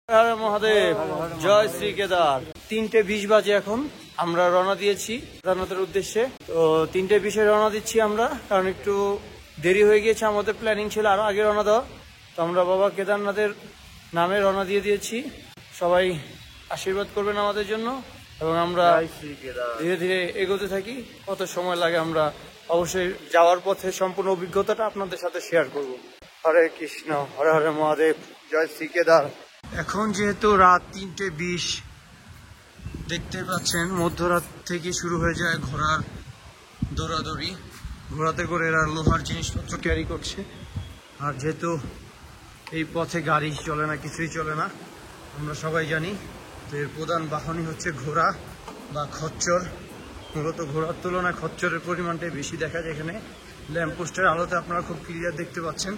হর মহাদেব, জয় শ্রী কেদার। 3:20 বাজে এখন। আমরা রওনা দিয়েছি কেদারনাথের উদ্দেশ্যে। তো 3:20 রওনা দিচ্ছি আমরা, কারণ একটু দেরি হয়ে গিয়েছে। আমাদের প্ল্যানিং ছিল আরো আগে রওনা দেওয়া। তো আমরা বাবা কেদারনাথের নামে রওনা দিয়ে দিয়েছি। সবাই আশীর্বাদ করবেন আমাদের জন্য এবং আমরা ধীরে ধীরে এগোতে থাকি। কত সময় লাগে আমরা অবশ্যই যাওয়ার পথে সম্পূর্ণ অভিজ্ঞতাটা আপনাদের সাথে শেয়ার করব। হরে কৃষ্ণ, হরে হরে মহাদেব, জয় শ্রী কেদার। এখন যেহেতু রাত 3:20, দেখতে পাচ্ছেন মধ্যরাত থেকে শুরু হয়ে যায় ঘোড়ার দৌড়াদৌড়ি। ঘোড়াতে করে এরা লোহার জিনিসপত্র ক্যারি করছে। আর যেহেতু এই পথে গাড়ি চলে না, কিছুই চলে না, আমরা সবাই জানি। তো এর প্রধান বাহনই হচ্ছে ঘোড়া বা খচ্চর। মূলত ঘোড়ার তুলনায় খচ্চরের পরিমাণটাই বেশি দেখা যায় এখানে। ল্যাম্পপোস্টের আলোতে আপনারা খুব ক্লিয়ার দেখতে পাচ্ছেন।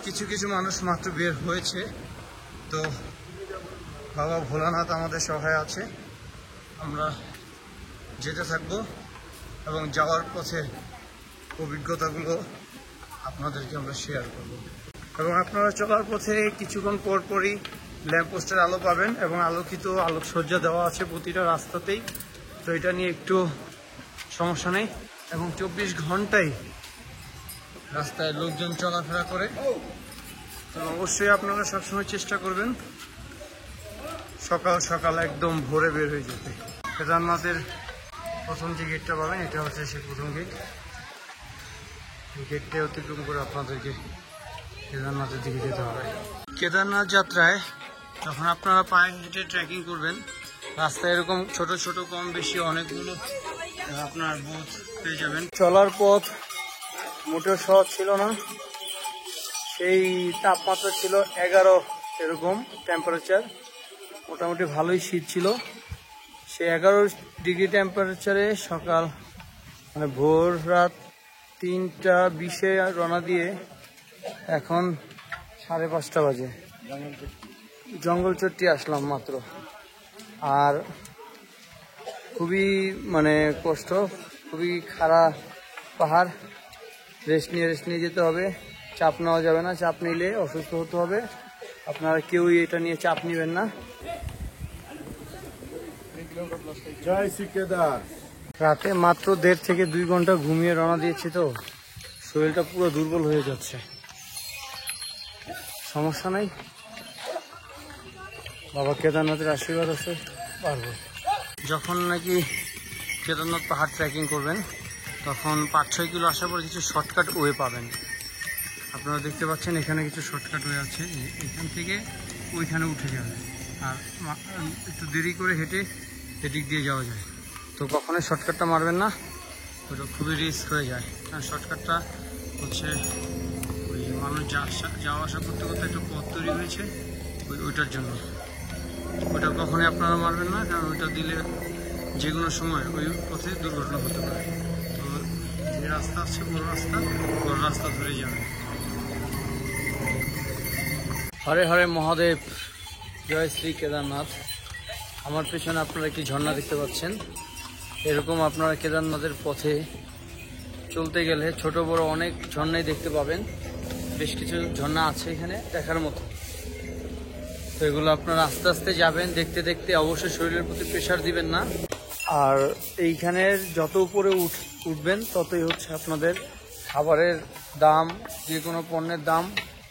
কিছু কিছু মানুষ মাত্র বের হয়েছে। তো বাবা ভোলানাথ আমাদের সহায় আছে। আমরা যেতে থাকবো এবং যাওয়ার পথে অভিজ্ঞতাগুলো আপনাদেরকে আমরা শেয়ার করব। এবং আপনারা চলার পথে কিছুক্ষণ পর পরই ল্যাম্পপোস্টের আলো পাবেন এবং আলোকিত আলোকসজ্জা দেওয়া আছে প্রতিটা রাস্তাতেই। তো এটা নিয়ে একটু সমস্যা নেই। এবং 24 ঘন্টাই রাস্তায় লোকজন চলাফেরা করে। তো অবশ্যই আপনারা সবসময় চেষ্টা করবেন সকাল সকাল একদম ভোরে বের হয়ে যেতে। কেদারনাথের প্রথম যে গেটটা পাবেন, এটা হচ্ছে সেই প্রথম গেট। এই গেটটা অতিক্রম করে আপনাদেরকে কেদারনাথের দিকে যেতে হবে। কেদারনাথ যাত্রায় যখন আপনারা পায়ে হেঁটে ট্রেকিং করবেন, রাস্তায় এরকম ছোট ছোট কম বেশি অনেকগুলো আপনার বুথ পেয়ে যাবেন। চলার পথ মোটেও সহজ ছিল না। সেই তাপমাত্রা ছিল 11 এরকম টেম্পারেচার। মোটামুটি ভালোই শীত ছিল। সেই 11 ডিগ্রি টেম্পারেচারে সকাল মানে ভোর রাত 3:20 রওনা দিয়ে এখন 5:30 বাজে জঙ্গলচট্টি আসলাম মাত্র। আর খুবই মানে কষ্ট, খুবই খারাপ পাহাড়। রেস্ট নিয়ে যেতে হবে। চাপ নেওয়া যাবে না, চাপ নিলে অসুস্থ হতে হবে। আপনারা কেউই এটা নিয়ে চাপ নেবেন না। জয় শ্রী কেদার। রাতে মাত্র 1.5 থেকে 2 ঘন্টা ঘুমিয়ে রওনা দিয়েছি, তো শরীরটা পুরো দুর্বল হয়ে যাচ্ছে। সমস্যা নাই, বাবা কেদারনাথের আশীর্বাদ আছে, পারবো। যখন নাকি কেদারনাথ পাহাড় ট্রেকিং করবেন, তখন 5-6 কিলো আসার পর কিছু শর্টকাট ওয়ে পাবেন। আপনারা দেখতে পাচ্ছেন এখানে কিছু শর্টকাট ওয়ে আছে। এখান থেকে ওইখানে উঠে যাবে, আর একটু দেরি করে হেঁটে এদিক দিয়ে যাওয়া যায়। তো কখনোই শর্টকাটটা মারবেন না, ওটা খুবই রিস্ক হয়ে যায়। কারণ শর্টকাটটা হচ্ছে ওই মানুষ যাওয়া আসা করতে করতে একটু পথ তৈরি হয়েছে ওইটার জন্য। ওটা কখনোই আপনারা মারবেন না, কারণ ওইটা দিলে যে কোনো সময় ওই পথে দুর্ঘটনা হতে পারে। তো যে রাস্তা আছে বড় রাস্তা ধরে যাবে। হরে হরে মহাদেব, জয় শ্রী কেদারনাথ। আমার পেছনে আপনারা একটি ঝর্ণা দেখতে পাচ্ছেন। এরকম আপনারা কেদারনাথের পথে চলতে গেলে ছোট বড় অনেক ঝর্ণাই দেখতে পাবেন। বেশ কিছু ঝর্ণা আছে এখানে দেখার মতো। তো এগুলো আপনারা আস্তে আস্তে যাবেন, দেখতে দেখতে। অবশ্যই শরীরের প্রতি প্রেশার দিবেন না। আর এইখানের যত উপরে উঠবেন ততই হচ্ছে আপনাদের খাবারের দাম, যে কোনো পণ্যের দাম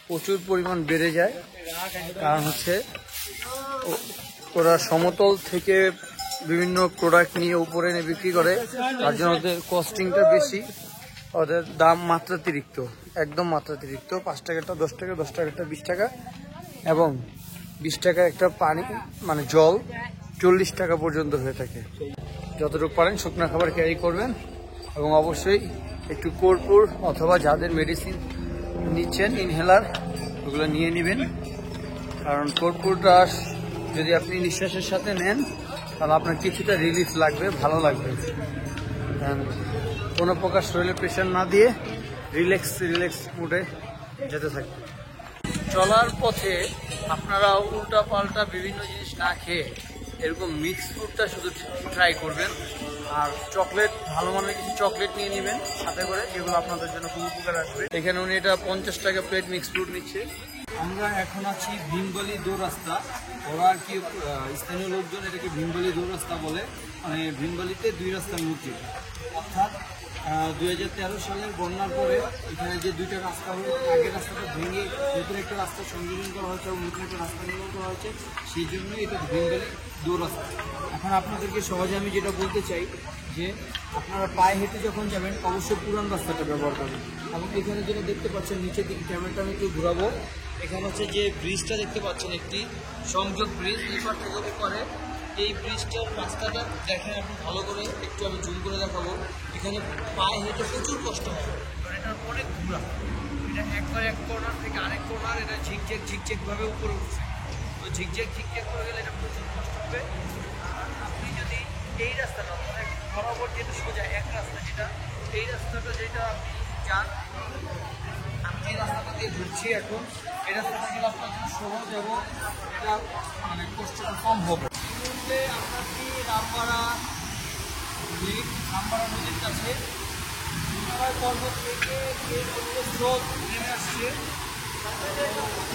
প্রচুর পরিমাণ বেড়ে যায়। কারণ হচ্ছে ওরা সমতল থেকে বিভিন্ন প্রোডাক্ট নিয়ে উপরে এনে বিক্রি করে, তার জন্য ওদের কস্টিংটা বেশি। ওদের দাম মাত্রাতিরিক্ত, একদম মাত্রাতিরিক্ত। 5 টাকাটা 10 টাকা, 10 টাকাটা 20 টাকা, এবং 20 টাকা একটা পানি মানে জল 40 টাকা পর্যন্ত হয়ে থাকে। যতটুকু পারেন শুকনো খাবার ক্যারি করবেন এবং অবশ্যই একটু কর্পূর অথবা যাদের মেডিসিন নিচ্ছেন ইনহেলার, ওগুলো নিয়ে নেবেন। কারণ কর্পূরটা যদি আপনি নিঃশ্বাসের সাথে নেন তাহলে আপনার কিছুটা রিলিফ লাগবে, ভালো লাগবে। কোনো প্রকার শরীরে প্রেশার না দিয়ে রিল্যাক্স মুডে যেতে থাকবে। চলার পথে আপনারা উল্টা পাল্টা বিভিন্ন জিনিস না খেয়ে এরকম মিক্স ফ্রুটটা শুধু ট্রাই করবেন। আর চকলেট, ভালো মানের কিছু চকলেট নিয়ে নেবেন সাথে করে, যেগুলো আপনাদের জন্য খুব উপকার আসবে। এখানে উনি এটা 50 টাকা প্লেট মিক্স ফ্রুট নিচ্ছে। আমরা এখন আছি ভীমগলি দৌড় রাস্তা। ওরা আর কি স্থানীয় লোকজন এটাকে ভীমগলি দৌড় রাস্তা বলে। মানে ভীমগলিতে দুই রাস্তার মধ্যে, অর্থাৎ 2013 সালের বন্যার পরে এখানে যে দুইটা রাস্তা হলো, আগের রাস্তাটা ভেঙে নতুন একটা রাস্তা সংযোজন করা হয়েছে এবং নতুন একটা রাস্তা নির্মাণ করা হয়েছে, সেই জন্যই এটা ভীমগলি দৌড় রাস্তা। এখন আপনাদেরকে সহজে আমি যেটা বলতে চাই যে আপনারা পায়ে হেঁটে যখন যাবেন অবশ্যই পুরান রাস্তাটা ব্যবহার করবেন। এবং এখানে যেটা দেখতে পাচ্ছেন নিচের দিকে ক্যামেরাটা আমি একটু ঘুরাবো, এখানে হচ্ছে যে ব্রিজটা দেখতে পাচ্ছেন, একটি সংযোগ ব্রিজ এপার থেকে ওপারে। এই ব্রিজটার রাস্তাটা দেখেন আপনি ভালো করে, একটু আমি জুম করে দেখাবো। এখানে পায়ে হেঁটে প্রচুর কষ্ট হয়, কারণ এটা অনেক ঘোরা, এটা একবার এক কর্নার থেকে আরেক কর্নার, এটা ঝিকঝ্যাকভাবে উপরে উঠছে। তো ঝিকঝ্যাক করে গেলে এটা প্রচুর কষ্ট হবে। আপনি যদি এই রাস্তাটা বরাবর যেটা সোজা এক রাস্তা, এই রাস্তাটা যেটা আপনি যান, আমি যে রাস্তাটা দিয়ে ঘুরছি এখন, এই রাস্তাটা গেলে আপনার জন্য সহজ এবং এটা মানে কষ্টটা কম হবে। আমরা কি রামপাড়া নদীর কাছে পর্বত থেকে স্রোত নেমে আসছে,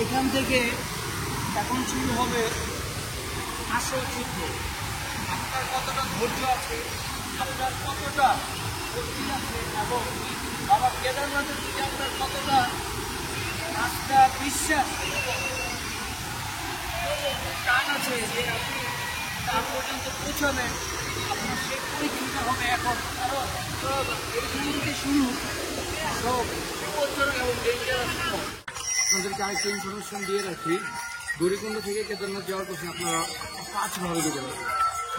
এখান থেকে এখন শুরু হবে আসল যুদ্ধ। আপনার কতটা ধৈর্য আছে, আপনার কতটা শক্তি আছে এবং বাবা কেদারনাথের দিকে আপনার কতটা আস্থা, বিশ্বাস, টান আছে যে আপনি তার পর্যন্ত পৌঁছাবেন, আপনার সেই পরীক্ষাটা হবে এখন। কারণ এইখান থেকে শুরু সব বিপজ্জনক এবং ডেঞ্জারাস। আপনাদেরকে আরেকটা ইনফরমেশন দিয়ে রাখি, গৌরীকুণ্ড থেকে কেদারনাথ যাওয়ার পথে আপনারা 5 ভাবে যেতে পারবেন।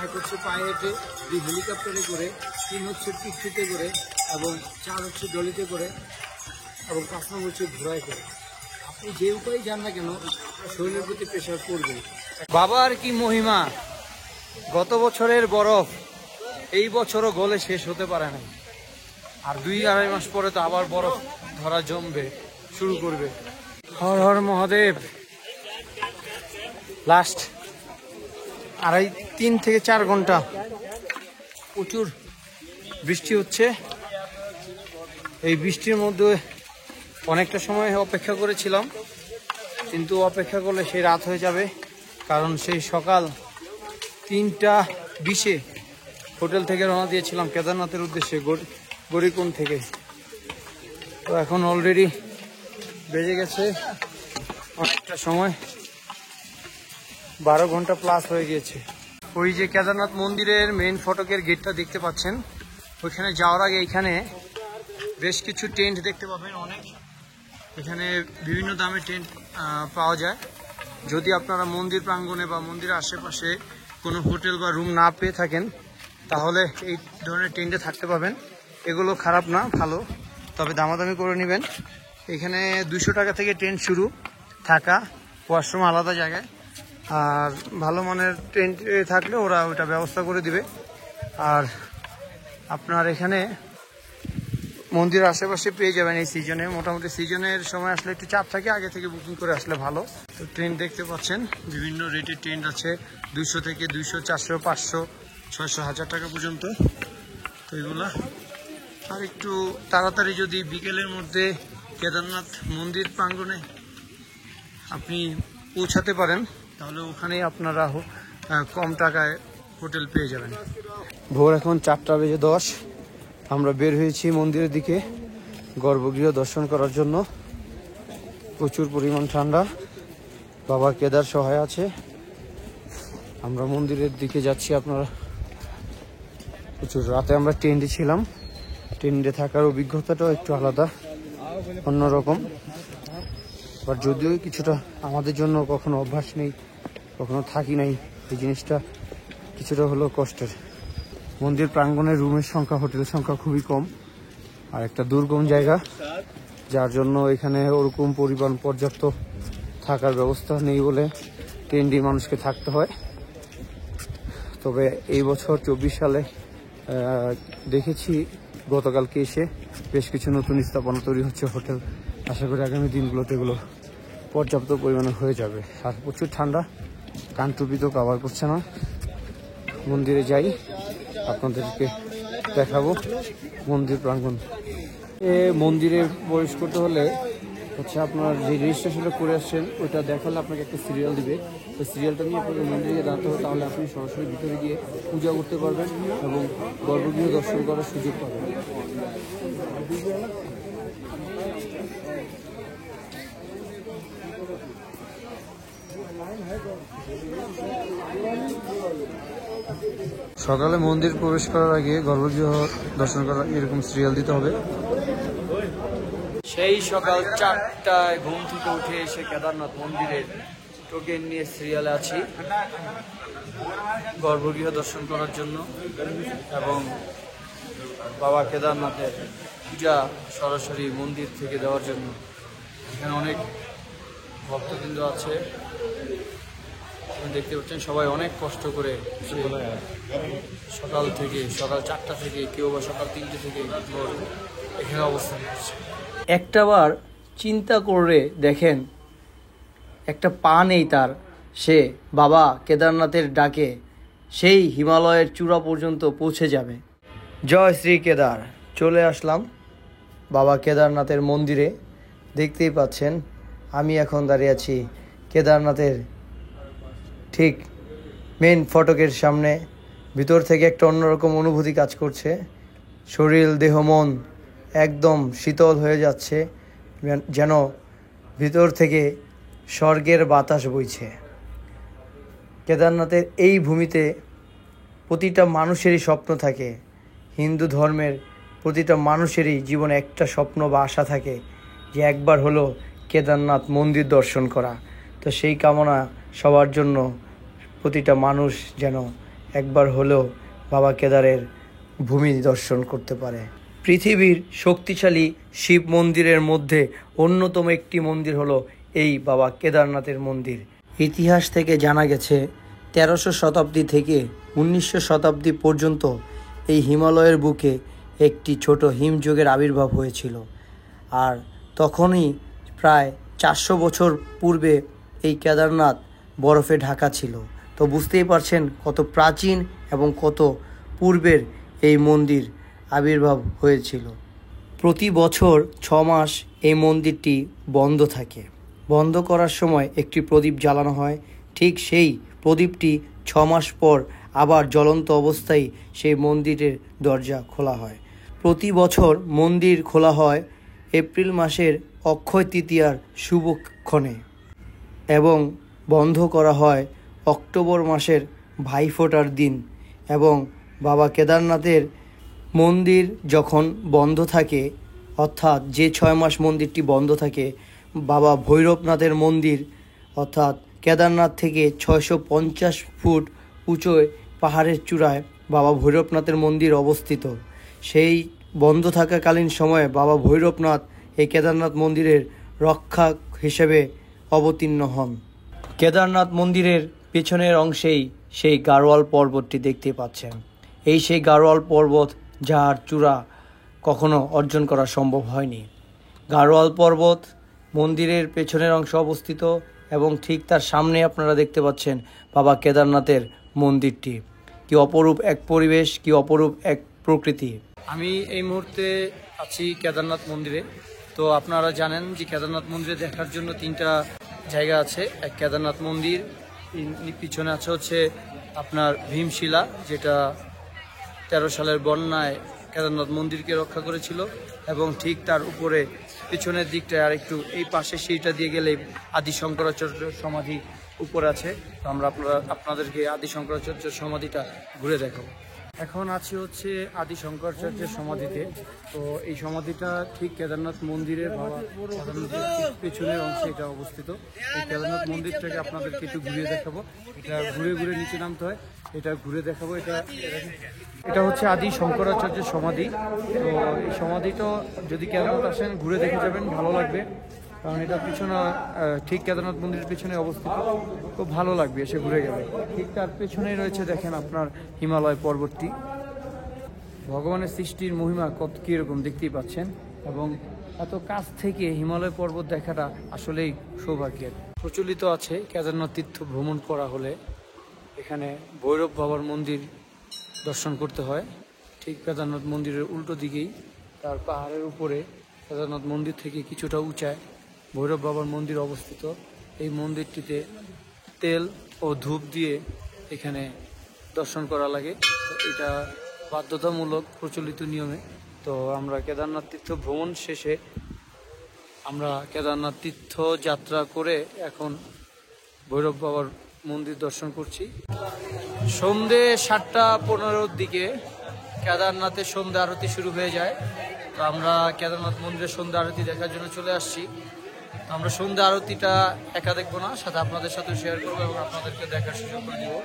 1 হচ্ছে পায়ে হেঁটে, 2 হেলিকপ্টারে করে, 3 হচ্ছে পিকনিকে করে এবং 4 হচ্ছে ডলিতে করে এবং 5 নম্বর হচ্ছে ঘোড়ায় করে। আপনি যে উপায়ে যান না কেন শরীরের প্রতি প্রেশার পড়বে। বাবার কি মহিমা, গত বছরের বরফ এই বছরও গলে শেষ হতে পারে না, আর 2-2.5 মাস পরে তো আবার বরফ ধরা জমবে শুরু করবে। হর হর মহাদেব। লাস্ট 3 থেকে 4 ঘন্টা প্রচুর বৃষ্টি হচ্ছে। এই বৃষ্টির মধ্যে অনেকটা সময় অপেক্ষা করেছিলাম, কিন্তু অপেক্ষা করলে সেই রাত হয়ে যাবে, কারণ সেই সকাল 3:20 হোটেল থেকে রওনা দিয়েছিলাম কেদারনাথের উদ্দেশ্যে গৌরীকুণ্ড থেকে। তো এখন অলরেডি বেজে গেছে অনেকটা সময়, 12 ঘন্টা প্লাস হয়ে গিয়েছে। ওই যে কেদারনাথ মন্দিরের মেইন ফটকের গেটটা দেখতে পাচ্ছেন, ওইখানে যাওয়ার আগে এখানে বেশ কিছু টেন্ট দেখতে পাবেন। অনেক এখানে বিভিন্ন দামে টেন্ট পাওয়া যায়। যদি আপনারা মন্দির প্রাঙ্গণে বা মন্দিরের আশেপাশে কোনো হোটেল বা রুম না পেয়ে থাকেন, তাহলে এই ধরনের টেন্টে থাকতে পাবেন। এগুলো খারাপ না, ভালো, তবে দামাদামি করে নেবেন। এখানে 200 টাকা থেকে টেন্ট শুরু, থাকা, ওয়াশরুম আলাদা জায়গায়, আর ভালো মানের টেন্ট থাকলে ওরা ওইটা ব্যবস্থা করে দিবে। আর আপনার এখানে মন্দিরের আশেপাশে পেয়ে যাবেন এই সিজনে। মোটামুটি সিজনের সময় আসলে একটু চাপ থাকে, আগে থেকে বুকিং করে আসলে ভালো। তো ট্রেন দেখতে পাচ্ছেন, বিভিন্ন রেটের ট্রেন আছে, 200 থেকে 200, 400, 500, 600, 1000 টাকা পর্যন্ত। তো এগুলা আর একটু তাড়াতাড়ি যদি বিকেলের মধ্যে কেদারনাথ মন্দির প্রাঙ্গণে আপনি পৌঁছাতে পারেন, তাহলে ওখানে আপনারা কম টাকায় হোটেল পেয়ে যাবেন। ভোর এখন 4:10, আমরা বের হয়েছি মন্দিরের দিকে গর্ভগৃহ দর্শন করার জন্য। প্রচুর পরিমাণ ঠান্ডা, বাবা কেদার সহায় আছে। আমরা মন্দিরের দিকে যাচ্ছি। আপনারা প্রচুর রাতে আমরা টেন্টে ছিলাম, টেন্টে থাকার অভিজ্ঞতাটাও একটু আলাদা, অন্যরকম। বাট যদিও কিছুটা আমাদের জন্য কখনো অভ্যাস নেই, কখনো থাকি নাই, এই জিনিসটা কিছুটা হলেও কষ্টের। মন্দির প্রাঙ্গণের রুমের সংখ্যা, হোটেলের সংখ্যা খুবই কম, আর একটা দুর্গম জায়গা, যার জন্য এখানে ওরকম পরিমাণ পর্যাপ্ত থাকার ব্যবস্থা নেই বলে টেন্টে মানুষকে থাকতে হয়। তবে এই বছর 24 সালে দেখেছি গতকালকে এসে বেশ কিছু নতুন স্থাপনা তৈরি হচ্ছে হোটেল। আশা করি আগামী দিনগুলোতে এগুলো পর্যাপ্ত পরিমাণে হয়ে যাবে। আর প্রচুর ঠান্ডা, কান টুপি তো কভার করছে না। মন্দিরে যাই, আপনাদেরকে দেখাবো মন্দির প্রাঙ্গণ। মন্দিরে প্রবেশ করতে হলে হচ্ছে আপনার যে রেজিস্ট্রেশনটা করে আসছেন ওইটা দেখালে আপনাকে একটা সিরিয়াল দিবে। তো সিরিয়ালটা নিয়ে আপনাকে মন্দিরে দাঁড়াতে হবে, তাহলে আপনি সরাসরি ভিতরে গিয়ে পূজা করতে পারবেন এবং গর্ভগৃহ দর্শন করার সুযোগ পাবেন। সকালে মন্দির প্রবেশ করার আগে গর্ভগৃহ দর্শন করার এরকম সিরিয়াল দিতে হবে। সেই সকাল 4টায় ঘুম থেকে উঠে এসে কেদারনাথ মন্দিরের টোকেন নিয়ে সিরিয়ালে আছি গর্ভগৃহ দর্শন করার জন্য এবং বাবা কেদারনাথের পূজা সরাসরি মন্দির থেকে দেওয়ার জন্য। এখানে অনেক ভক্তবৃন্দ আছে, দেখতে পাচ্ছেন সবাই অনেক কষ্ট করে সকাল 4টা থেকে, কেউ বা সকাল 3টে থেকে এখানে অবস্থান করছে। একটাবার চিন্তা করে দেখেন, একটা পা নেই তার, সে বাবা কেদারনাথের ডাকে সেই হিমালয়ের চূড়া পর্যন্ত পৌঁছে যাবে। জয় শ্রী কেদার। চলে আসলাম বাবা কেদারনাথের মন্দিরে। দেখতেই পাচ্ছেন আমি এখন দাঁড়িয়ে আছি কেদারনাথের ঠিক মেন ফটকের সামনে। ভিতর থেকে একটা অন্যরকম অনুভূতি কাজ করছে, শরীর দেহ মন একদম শীতল হয়ে যাচ্ছে, যেন ভিতর থেকে স্বর্গের বাতাস বইছে। কেদারনাথের এই ভূমিতে প্রতিটা মানুষেরই স্বপ্ন থাকে, হিন্দু ধর্মের প্রতিটা মানুষেরই জীবনে একটা স্বপ্ন বা আশা থাকে যে একবার হলো কেদারনাথ মন্দির দর্শন করা। তো সেই কামনা সবার জন্য, প্রতিটা মানুষ যেন একবার হলেও বাবা কেদারের ভূমি দর্শন করতে পারে। পৃথিবীর শক্তিশালী শিব মন্দিরের মধ্যে অন্যতম একটি মন্দির হলো এই বাবা কেদারনাথের মন্দির। ইতিহাস থেকে জানা গেছে 1300 শতাব্দী থেকে 1900 শতাব্দী পর্যন্ত এই হিমালয়ের বুকে একটি ছোট হিমযুগের আবির্ভাব হয়েছিল। আর তখনই প্রায় 400 বছর পূর্বে এই কেদারনাথ বরফে ঢাকা ছিল। তো বুঝতেই পারছেন কত প্রাচীন এবং কত পূর্বের এই মন্দির আবির্ভাব হয়েছিল। প্রতি বছর 6 মাস এই মন্দিরটি বন্ধ থাকে। বন্ধ করার সময় একটি প্রদীপ জ্বালানো হয়, ঠিক সেই প্রদীপটি 6 মাস পর আবার জ্বলন্ত অবস্থায় সেই মন্দিরের দরজা খোলা হয়। প্রতি বছর মন্দির খোলা হয় এপ্রিল মাসের অক্ষয় তৃতীয়ার শুভক্ষণে এবং বন্ধ করা হয় অক্টোবর মাসের ভাইফোঁটার দিন। এবং বাবা কেদারনাথের মন্দির যখন বন্ধ থাকে, অর্থাৎ যে 6 মাস মন্দিরটি বন্ধ থাকে, বাবা ভৈরবনাথের মন্দির অর্থাৎ কেদারনাথ থেকে 650 ফুট উঁচুয় পাহাড়ের চূড়ায় বাবা ভৈরবনাথের মন্দির অবস্থিত। সেই বন্ধ থাকাকালীন সময়ে বাবা ভৈরবনাথ এই কেদারনাথ মন্দিরের রক্ষক হিসেবে অবতীর্ণ হন। কেদারনাথ মন্দিরের পেছনের অংশেই সেই গাড়োয়াল পর্বতটি দেখতে পাচ্ছেন। এই সেই গাড়োয়াল পর্বত যার চূড়া কখনো অর্জন করা সম্ভব হয়নি। গাড়োয়াল পর্বত মন্দিরের পেছনের অংশে অবস্থিত এবং ঠিক তার সামনে আপনারা দেখতে পাচ্ছেন বাবা কেদারনাথের মন্দিরটি। কি অপরূপ এক পরিবেশ, কি অপরূপ এক প্রকৃতি। আমি এই মুহূর্তে আছি কেদারনাথ মন্দিরে। তো আপনারা জানেন যে কেদারনাথ মন্দিরে দেখার জন্য 3টা জায়গা আছে। এক কেদারনাথ মন্দির, পিছনে আছে হচ্ছে আপনার ভীমশিলা, যেটা 13 সালের বন্যায় কেদারনাথ মন্দিরকে রক্ষা করেছিল, এবং ঠিক তার উপরে পিছনের দিকটায় আর একটু এই পাশে সেইটা দিয়ে গেলে আদি শঙ্করাচার্য সমাধি উপরে আছে। তো আমরা আপনাদেরকে আদি শঙ্করাচার্যের সমাধিটা ঘুরে দেখাবো। এখন আছি হচ্ছে আদি শঙ্করাচার্যের সমাধিতে। তো এই সমাধিটা ঠিক কেদারনাথ মন্দিরের পেছনের অংশে এটা অবস্থিত। এই কেদারনাথ মন্দিরটাকে আপনাদেরকে একটু ঘুরিয়ে দেখাবো। এটা ঘুরে ঘুরে নিচে নামতে হয়, এটা ঘুরে দেখাবো। এটা হচ্ছে আদি শঙ্করাচার্যের সমাধি। তো এই সমাধিটা যদি কেদারনাথ আসেন ঘুরে দেখে যাবেন, ভালো লাগবে, কারণ এটা পিছনে ঠিক কেদারনাথ মন্দিরের পিছনে অবস্থিত। খুব ভালো লাগবে এসে ঘুরে গেলে। ঠিক তার পেছনেই রয়েছে দেখেন আপনার হিমালয় পর্বতটি। ভগবানের সৃষ্টির মহিমা কত কীরকম দেখতেই পাচ্ছেন, এবং এত কাছ থেকে হিমালয় পর্বত দেখাটা আসলেই সৌভাগ্যের। প্রচলিত আছে কেদারনাথ তীর্থ ভ্রমণ করা হলে এখানে ভৈরব বাবার মন্দির দর্শন করতে হয়। ঠিক কেদারনাথ মন্দিরের উল্টো দিকেই তার পাহাড়ের উপরে কেদারনাথ মন্দির থেকে কিছুটা উঁচায় ভৈরব বাবার মন্দির অবস্থিত। এই মন্দিরটিতে তেল ও ধূপ দিয়ে এখানে দর্শন করা লাগে। তো এটা বাধ্যতামূলক প্রচলিত নিয়মে। তো আমরা কেদারনাথ তীর্থ ভ্রমণ শেষে আমরা কেদারনাথ তীর্থ যাত্রা করে এখন ভৈরব বাবার মন্দির দর্শন করছি। সন্ধে 7:15-র দিকে কেদারনাথের সন্ধ্যা আরতি শুরু হয়ে যায়। তো আমরা কেদারনাথ মন্দিরের সন্ধ্যা আরতি দেখার জন্য চলে আসছি। তো আমরা সন্ধ্যা আরতিটা একা দেখবো না, সাথে আপনাদের সাথে শেয়ার করবো এবং আপনাদেরকে দেখার সুযোগ করে দেবো।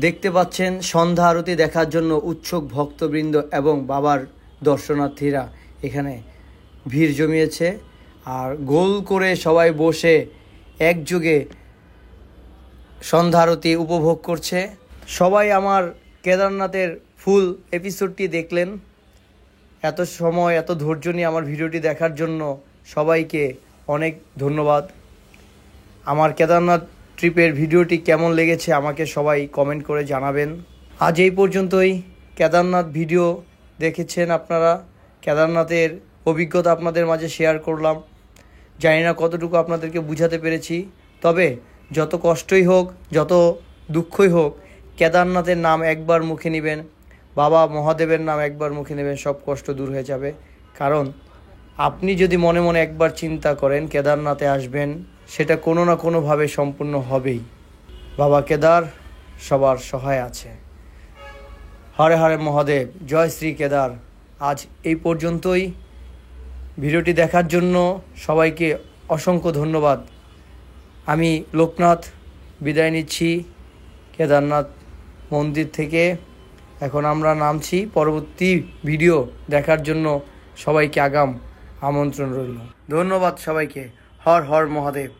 দেখতে পাচ্ছেন সন্ধ্যা আরতি দেখার জন্য উৎসুক ভক্তবৃন্দ এবং বাবার দর্শনার্থীরা এখানে ভিড় জমিয়েছে। আর গোল করে সবাই বসে একযোগে সন্ধ্যা আরতি উপভোগ করছে। সবাই আমার কেদারনাথের ফুল এপিসোডটি দেখলেন। এত সময় এত ধৈর্য নিয়ে আমার ভিডিওটি দেখার জন্য সবাইকে অনেক ধন্যবাদ। আমার কেদারনাথ ট্রিপের ভিডিওটি কেমন লেগেছে আমাকে সবাই কমেন্ট করে জানাবেন। আজ এই পর্যন্তই। কেদারনাথ ভিডিও দেখেছেন আপনারা, কেদারনাথের অভিজ্ঞতা আপনাদের মাঝে শেয়ার করলাম। জানি না কতটুকু আপনাদেরকে বুঝাতে পেরেছি, তবে যত কষ্টই হোক, যত দুঃখই হোক, কেদারনাথের নাম একবার মুখে নেবেন, বাবা মহাদেবের নাম একবার মুখে নেবেন, সব কষ্ট দূর হয়ে যাবে। কারণ আপনি যদি মনে মনে একবার চিন্তা করেন কেদারনাথে আসবেন, সেটা কোনো না কোনোভাবে সম্পূর্ণ হবেই। বাবা কেদার সবার সহায় আছে। হরে হরে মহাদেব, জয় শ্রী কেদার। আজ এই পর্যন্তই। ভিডিওটি দেখার জন্য সবাইকে অসংখ্য ধন্যবাদ। আমি লোকনাথ বিদায় নিচ্ছি কেদারনাথ মন্দির থেকে। এখন আমরা নামছি। পরবর্তী ভিডিও দেখার জন্য সবাইকে আগাম আমন্ত্রণ রইল। ধন্যবাদ সবাইকে। হর হর মহাদেব।